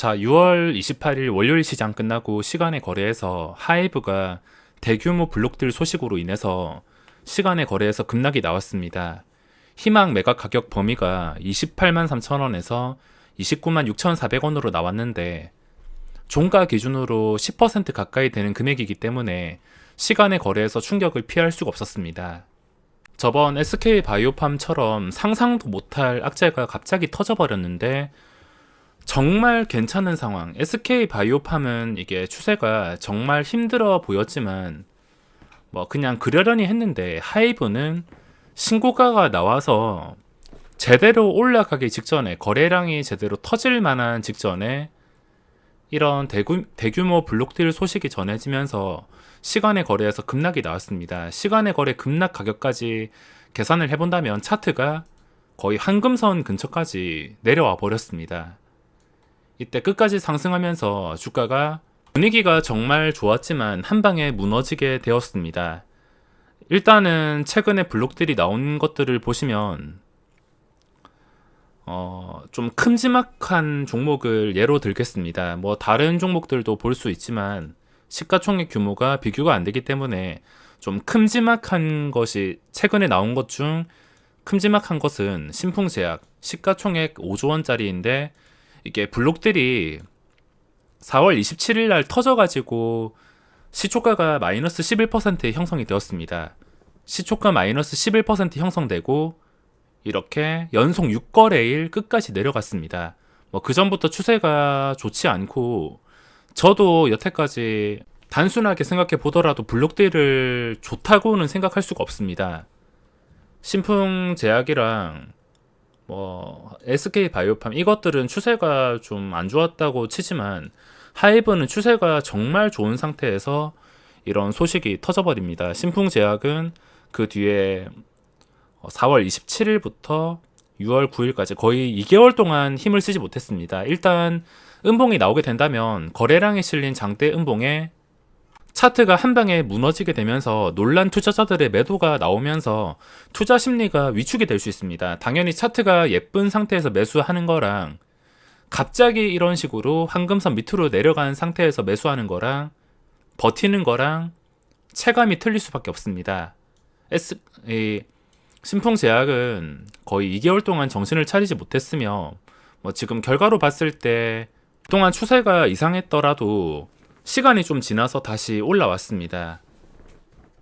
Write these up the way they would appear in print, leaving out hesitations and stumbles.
자, 6월 28일 월요일 시장 끝나고 시간의 거래에서 하이브가 대규모 블록들 소식으로 인해서 시간의 거래에서 급락이 나왔습니다. 희망 매각 가격 범위가 28만 3천원에서 29만 6,400원으로 나왔는데 종가 기준으로 10% 가까이 되는 금액이기 때문에 시간의 거래에서 충격을 피할 수가 없었습니다. 저번 SK바이오팜처럼 상상도 못할 악재가 갑자기 터져버렸는데 정말 괜찮은 상황. SK바이오팜은 이게 추세가 정말 힘들어 보였지만 뭐 그냥 그러려니 했는데 하이브는 신고가가 나와서 제대로 올라가기 직전에 거래량이 제대로 터질 만한 직전에 이런 대규모 블록딜 소식이 전해지면서 시간의 거래에서 급락이 나왔습니다. 시간의 거래 급락 가격까지 계산을 해본다면 차트가 거의 황금선 근처까지 내려와 버렸습니다. 이때 끝까지 상승하면서 주가가 분위기가 정말 좋았지만 한 방에 무너지게 되었습니다. 일단은 최근에 블록들이 나온 것들을 보시면 좀 큼지막한 종목을 예로 들겠습니다. 뭐 다른 종목들도 볼 수 있지만 시가총액 규모가 비교가 안 되기 때문에 좀 큼지막한 것이 최근에 나온 것 중 큼지막한 것은 신풍제약 시가총액 5조 원짜리인데 이게 블록들이 4월 27일 날 터져가지고 시초가가 마이너스 11% 형성이 되었습니다. 시초가 마이너스 11% 형성되고 이렇게 연속 6거래일 끝까지 내려갔습니다. 뭐 그 전부터 추세가 좋지 않고 저도 여태까지 단순하게 생각해 보더라도 블록들을 좋다고는 생각할 수가 없습니다. 신풍제약이랑 뭐 SK바이오팜 이것들은 추세가 좀 안 좋았다고 치지만 하이브는 추세가 정말 좋은 상태에서 이런 소식이 터져버립니다. 신풍제약은 그 뒤에 4월 27일부터 6월 9일까지 거의 2개월 동안 힘을 쓰지 못했습니다. 일단 음봉이 나오게 된다면 거래량에 실린 장대 음봉에 차트가 한 방에 무너지게 되면서 논란 투자자들의 매도가 나오면서 투자 심리가 위축이 될 수 있습니다. 당연히 차트가 예쁜 상태에서 매수하는 거랑 갑자기 이런 식으로 황금선 밑으로 내려간 상태에서 매수하는 거랑 버티는 거랑 체감이 틀릴 수밖에 없습니다. 신풍제약은 거의 2개월 동안 정신을 차리지 못했으며 뭐 지금 결과로 봤을 때 그동안 추세가 이상했더라도 시간이 좀 지나서 다시 올라왔습니다.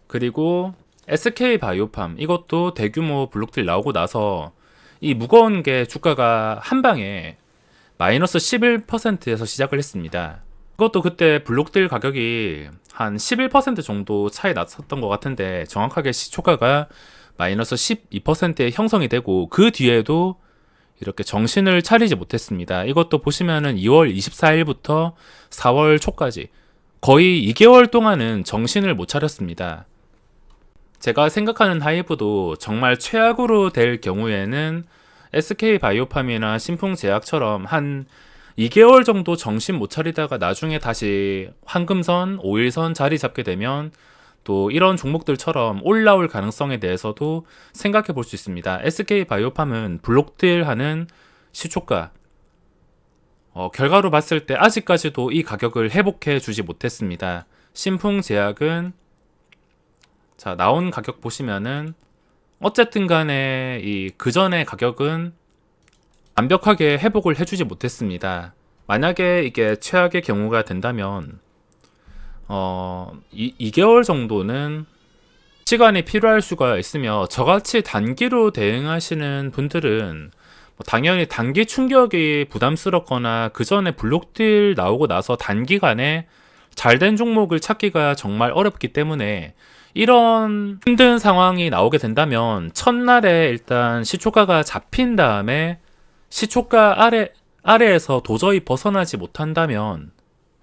그리고 SK바이오팜 이것도 대규모 블록들 나오고 나서 이 무거운 게 주가가 한 방에 마이너스 11%에서 시작을 했습니다. 그것도 그때 블록들 가격이 한 11% 정도 차이 났었던 것 같은데 정확하게 시초가가 마이너스 12%에 형성이 되고 그 뒤에도 이렇게 정신을 차리지 못했습니다. 이것도 보시면은 2월 24일부터 4월 초까지 거의 2개월 동안은 정신을 못 차렸습니다. 제가 생각하는 하이브도 정말 최악으로 될 경우에는 SK바이오팜이나 신풍제약처럼 한 2개월 정도 정신 못 차리다가 나중에 다시 황금선, 5일선 자리 잡게 되면 또 이런 종목들처럼 올라올 가능성에 대해서도 생각해 볼 수 있습니다. SK바이오팜은 블록딜 하는 시초가 결과로 봤을 때 아직까지도 이 가격을 회복해 주지 못했습니다. 신풍제약은 자 나온 가격 보시면은 어쨌든 간에 이 그전의 가격은 완벽하게 회복을 해주지 못했습니다. 만약에 이게 최악의 경우가 된다면 2개월 정도는 시간이 필요할 수가 있으며 저같이 단기로 대응하시는 분들은 당연히 단기 충격이 부담스럽거나 그 전에 블록딜 나오고 나서 단기간에 잘된 종목을 찾기가 정말 어렵기 때문에 이런 힘든 상황이 나오게 된다면 첫날에 일단 시초가가 잡힌 다음에 시초가 아래에서 도저히 벗어나지 못한다면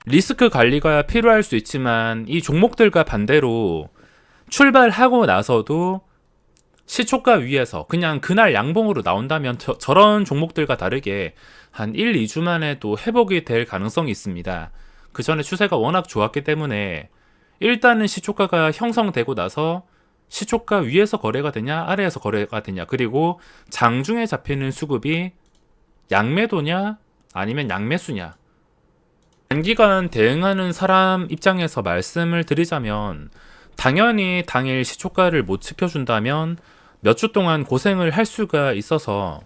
리스크 관리가 필요할 수 있지만 이 종목들과 반대로 출발하고 나서도 시초가 위에서 그냥 그날 양봉으로 나온다면 저런 종목들과 다르게 한 1, 2주 만에도 회복이 될 가능성이 있습니다. 그 전에 추세가 워낙 좋았기 때문에 일단은 시초가가 형성되고 나서 시초가 위에서 거래가 되냐 아래에서 거래가 되냐 그리고 장중에 잡히는 수급이 양매도냐 아니면 양매수냐 단기간 대응하는 사람 입장에서 말씀을 드리자면 당연히 당일 시초가를 못 지켜준다면 몇 주 동안 고생을 할 수가 있어서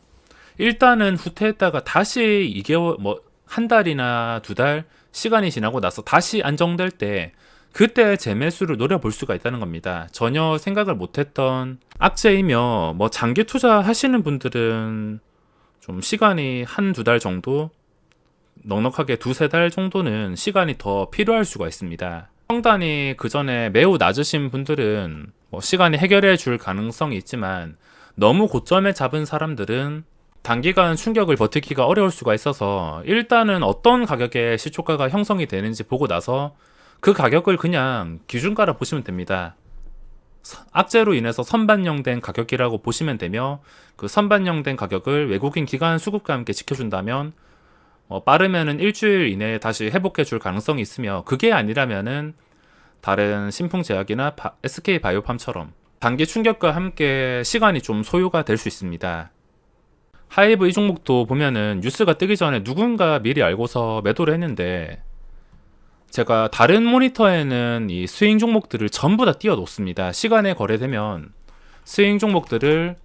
일단은 후퇴했다가 다시 2개월 한 달이나 2달 시간이 지나고 나서 다시 안정될 때 그때 재매수를 노려볼 수가 있다는 겁니다. 전혀 생각을 못했던 악재이며 장기 투자하시는 분들은 좀 시간이 1-2달 정도, 넉넉하게 2-3달 정도는 시간이 더 필요할 수가 있습니다. 평단이 그 전에 매우 낮으신 분들은 시간이 해결해 줄 가능성이 있지만 너무 고점에 잡은 사람들은 단기간 충격을 버티기가 어려울 수가 있어서 일단은 어떤 가격에 시초가가 형성이 되는지 보고 나서 그 가격을 그냥 기준가로 보시면 됩니다. 악재로 인해서 선반영된 가격이라고 보시면 되며 그 선반영된 가격을 외국인 기관 수급과 함께 지켜준다면 빠르면은 일주일 이내에 다시 회복해 줄 가능성이 있으며 그게 아니라면은 다른 신풍제약이나 SK바이오팜처럼 단기 충격과 함께 시간이 좀 소요가 될 수 있습니다. 하이브 이 종목도 보면은 뉴스가 뜨기 전에 누군가 미리 알고서 매도를 했는데 제가 다른 모니터에는 이 스윙 종목들을 전부 다 띄워 놓습니다. 시간에 거래되면 스윙 종목들을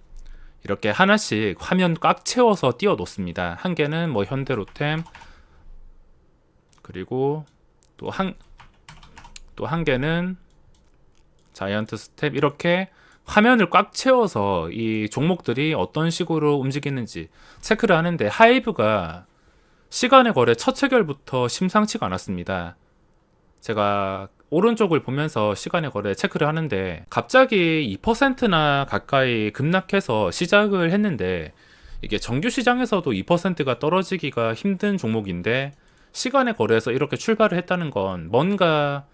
이렇게 하나씩 화면 꽉 채워서 띄워 놓습니다. 한 개는 현대로템, 그리고 또 한 개는 자이언트 스텝, 이렇게 화면을 꽉 채워서 이 종목들이 어떤 식으로 움직이는지 체크를 하는데 하이브가 시간의 거래 첫 체결부터 심상치가 않았습니다. 제가 오른쪽을 보면서 시간의 거래 체크를 하는데 갑자기 2%나 가까이 급락해서 시작을 했는데 이게 정규 시장에서도 2%가 떨어지기가 힘든 종목인데 시간의 거래에서 이렇게 출발을 했다는 건 뭔가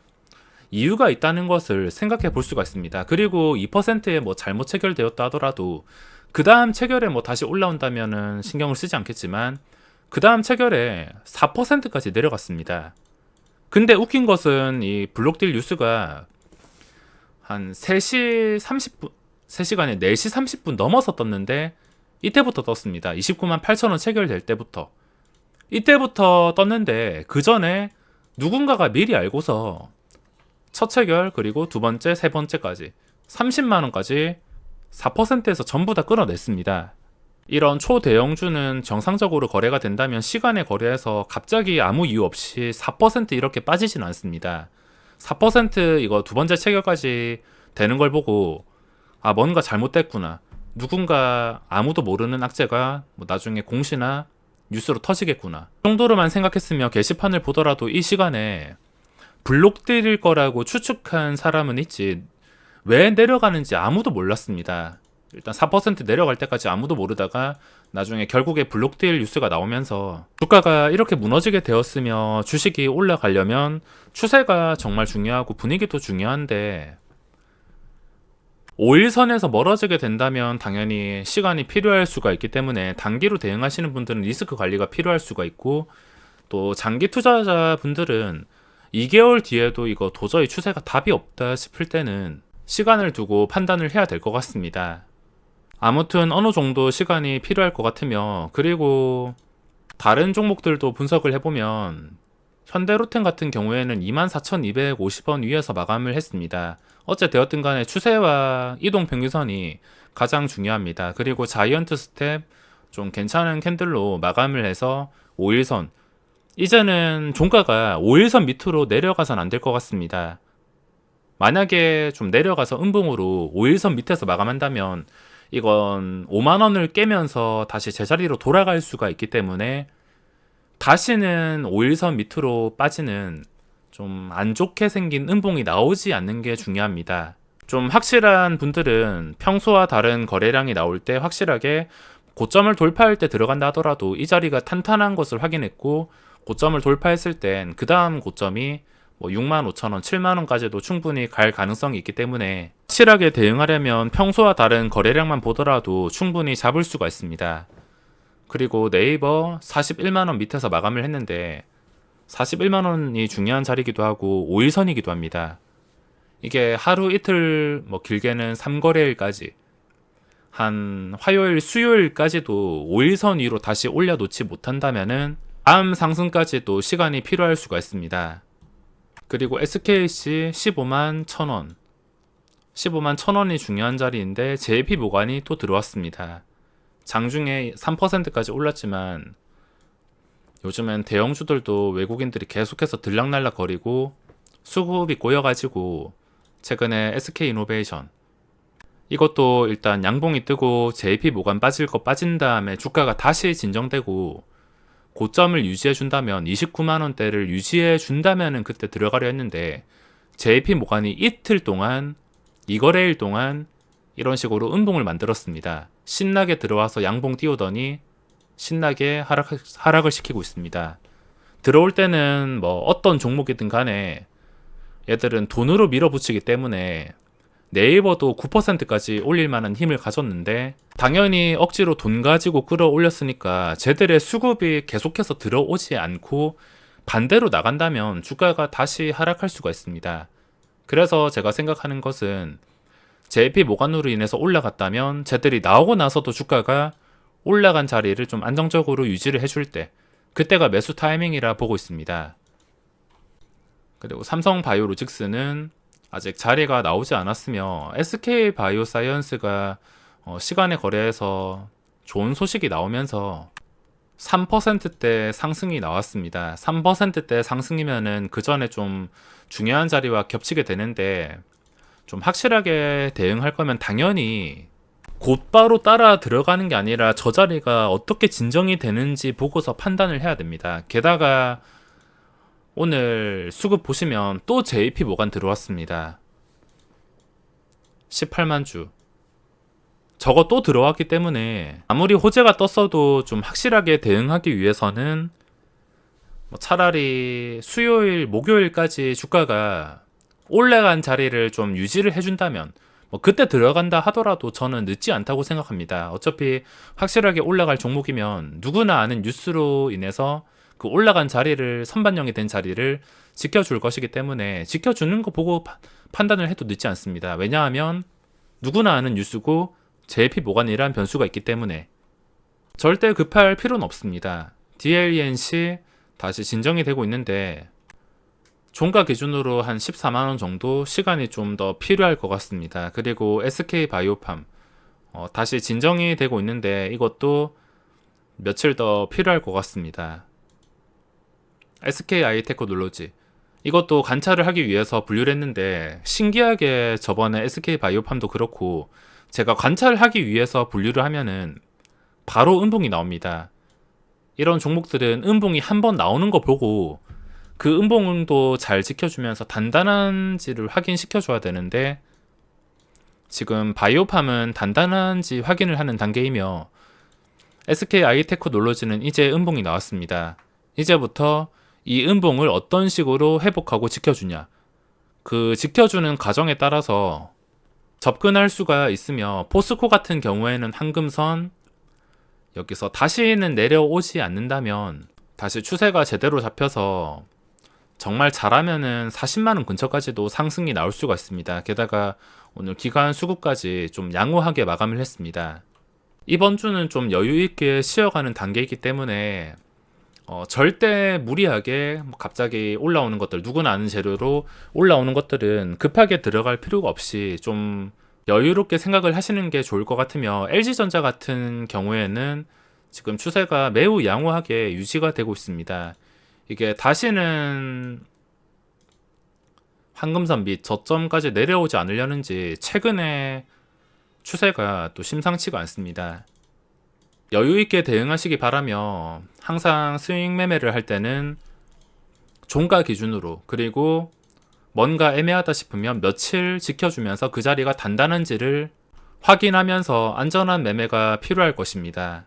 이유가 있다는 것을 생각해 볼 수가 있습니다. 그리고 2%에 잘못 체결되었다 하더라도 그 다음 체결에 다시 올라온다면은 신경을 쓰지 않겠지만 그 다음 체결에 4%까지 내려갔습니다. 근데 웃긴 것은 이 블록딜 뉴스가 한 3시 30분, 3시간에 4시 30분 넘어서 떴는데 이때부터 떴습니다. 29만 8천 원 체결될 때부터. 이때부터 떴는데 그 전에 누군가가 미리 알고서 첫 체결 그리고 두 번째, 세 번째까지 30만 원까지 4%에서 전부 다 끌어냈습니다. 이런 초대형주는 정상적으로 거래가 된다면 시간에 거래해서 갑자기 아무 이유 없이 4% 이렇게 빠지진 않습니다. 4% 이거 두 번째 체결까지 되는 걸 보고 뭔가 잘못됐구나. 누군가 아무도 모르는 악재가 나중에 공시나 뉴스로 터지겠구나. 이 정도로만 생각했으며 게시판을 보더라도 이 시간에 블록딜일 거라고 추측한 사람은 있지 왜 내려가는지 아무도 몰랐습니다. 일단 4% 내려갈 때까지 아무도 모르다가 나중에 결국에 블록딜 뉴스가 나오면서 주가가 이렇게 무너지게 되었으며 주식이 올라가려면 추세가 정말 중요하고 분위기도 중요한데 5일선에서 멀어지게 된다면 당연히 시간이 필요할 수가 있기 때문에 단기로 대응하시는 분들은 리스크 관리가 필요할 수가 있고 또 장기 투자자 분들은 2개월 뒤에도 이거 도저히 추세가 답이 없다 싶을 때는 시간을 두고 판단을 해야 될 것 같습니다. 아무튼 어느 정도 시간이 필요할 것 같으며 그리고 다른 종목들도 분석을 해보면 현대로템 같은 경우에는 24,250원 위에서 마감을 했습니다. 어째 되었든 간에 추세와 이동평균선이 가장 중요합니다. 그리고 자이언트 스텝 좀 괜찮은 캔들로 마감을 해서 5일선, 이제는 종가가 5일선 밑으로 내려가선 안 될 것 같습니다. 만약에 좀 내려가서 음봉으로 5일선 밑에서 마감한다면 이건 5만원을 깨면서 다시 제자리로 돌아갈 수가 있기 때문에 다시는 5일선 밑으로 빠지는 좀 안 좋게 생긴 음봉이 나오지 않는 게 중요합니다. 좀 확실한 분들은 평소와 다른 거래량이 나올 때 확실하게 고점을 돌파할 때 들어간다 하더라도 이 자리가 탄탄한 것을 확인했고 고점을 돌파했을 땐 그 다음 고점이 65,000원, 7만원까지도 충분히 갈 가능성이 있기 때문에 확실하게 대응하려면 평소와 다른 거래량만 보더라도 충분히 잡을 수가 있습니다. 그리고 네이버 41만원 밑에서 마감을 했는데 41만원이 중요한 자리이기도 하고 5일선이기도 합니다. 이게 하루 이틀 길게는 3거래일까지 한 화요일 수요일까지도 5일선 위로 다시 올려놓지 못한다면은 다음 상승까지 또 시간이 필요할 수가 있습니다. 그리고 SKC 15만 1000원 15만 1000원이 중요한 자리인데 JP 모관이 또 들어왔습니다. 장중에 3%까지 올랐지만 요즘엔 대형주들도 외국인들이 계속해서 들락날락 거리고 수급이 꼬여가지고 최근에 SK이노베이션 이것도 일단 양봉이 뜨고 JP 모관 빠질 거 빠진 다음에 주가가 다시 진정되고 고점을 유지해 준다면 29만원대를 유지해 준다면은 그때 들어가려 했는데 JP 모관이 이틀 동안 2거래일 동안 이런 식으로 음봉을 만들었습니다. 신나게 들어와서 양봉 띄우더니 신나게 하락을 시키고 있습니다. 들어올 때는 뭐 어떤 종목이든 간에 얘들은 돈으로 밀어붙이기 때문에 네이버도 9%까지 올릴 만한 힘을 가졌는데 당연히 억지로 돈 가지고 끌어올렸으니까 쟤들의 수급이 계속해서 들어오지 않고 반대로 나간다면 주가가 다시 하락할 수가 있습니다. 그래서 제가 생각하는 것은 JP 모관으로 인해서 올라갔다면 쟤들이 나오고 나서도 주가가 올라간 자리를 좀 안정적으로 유지를 해줄 때 그때가 매수 타이밍이라 보고 있습니다. 그리고 삼성바이오로직스는 아직 자리가 나오지 않았으며 SK바이오사이언스가 시간의 거래에서 좋은 소식이 나오면서 3%대 상승이 나왔습니다. 3%대 상승이면은 그 전에 좀 중요한 자리와 겹치게 되는데 좀 확실하게 대응할 거면 당연히 곧바로 따라 들어가는 게 아니라 저 자리가 어떻게 진정이 되는지 보고서 판단을 해야 됩니다. 게다가 오늘 수급 보시면 또 JP 모관 들어왔습니다. 18만 주. 저거 또 들어왔기 때문에 아무리 호재가 떴어도 좀 확실하게 대응하기 위해서는 차라리 수요일, 목요일까지 주가가 올라간 자리를 좀 유지를 해준다면 그때 들어간다 하더라도 저는 늦지 않다고 생각합니다. 어차피 확실하게 올라갈 종목이면 누구나 아는 뉴스로 인해서 그 올라간 자리를 선반영이 된 자리를 지켜줄 것이기 때문에 지켜주는 거 보고 판단을 해도 늦지 않습니다. 왜냐하면 누구나 아는 뉴스고 JP 모관이란 변수가 있기 때문에 절대 급할 필요는 없습니다. DLENC 다시 진정이 되고 있는데 종가 기준으로 한 14만원 정도 시간이 좀 더 필요할 것 같습니다. 그리고 SK바이오팜 다시 진정이 되고 있는데 이것도 며칠 더 필요할 것 같습니다. SK아이테크놀로지 이것도 관찰을 하기 위해서 분류를 했는데 신기하게 저번에 SK바이오팜도 그렇고 제가 관찰하기 위해서 분류를 하면은 바로 음봉이 나옵니다. 이런 종목들은 음봉이 한번 나오는 거 보고 그 음봉도 잘 지켜주면서 단단한지를 확인시켜줘야 되는데 지금 바이오팜은 단단한지 확인을 하는 단계이며 SK아이테크놀로지는 이제 음봉이 나왔습니다. 이제부터 이 음봉을 어떤 식으로 회복하고 지켜주냐 그 지켜주는 과정에 따라서 접근할 수가 있으며 포스코 같은 경우에는 황금선 여기서 다시는 내려오지 않는다면 다시 추세가 제대로 잡혀서 정말 잘하면은 40만원 근처까지도 상승이 나올 수가 있습니다. 게다가 오늘 기관 수급까지 좀 양호하게 마감을 했습니다. 이번 주는 좀 여유있게 쉬어가는 단계이기 때문에 절대 무리하게 갑자기 올라오는 것들 누구나 아는 재료로 올라오는 것들은 급하게 들어갈 필요가 없이 좀 여유롭게 생각을 하시는 게 좋을 것 같으며 LG전자 같은 경우에는 지금 추세가 매우 양호하게 유지가 되고 있습니다. 이게 다시는 황금선 및 저점까지 내려오지 않으려는지 최근에 추세가 또 심상치가 않습니다. 여유있게 대응하시기 바라며 항상 스윙 매매를 할 때는 종가 기준으로 그리고 뭔가 애매하다 싶으면 며칠 지켜주면서 그 자리가 단단한지를 확인하면서 안전한 매매가 필요할 것입니다.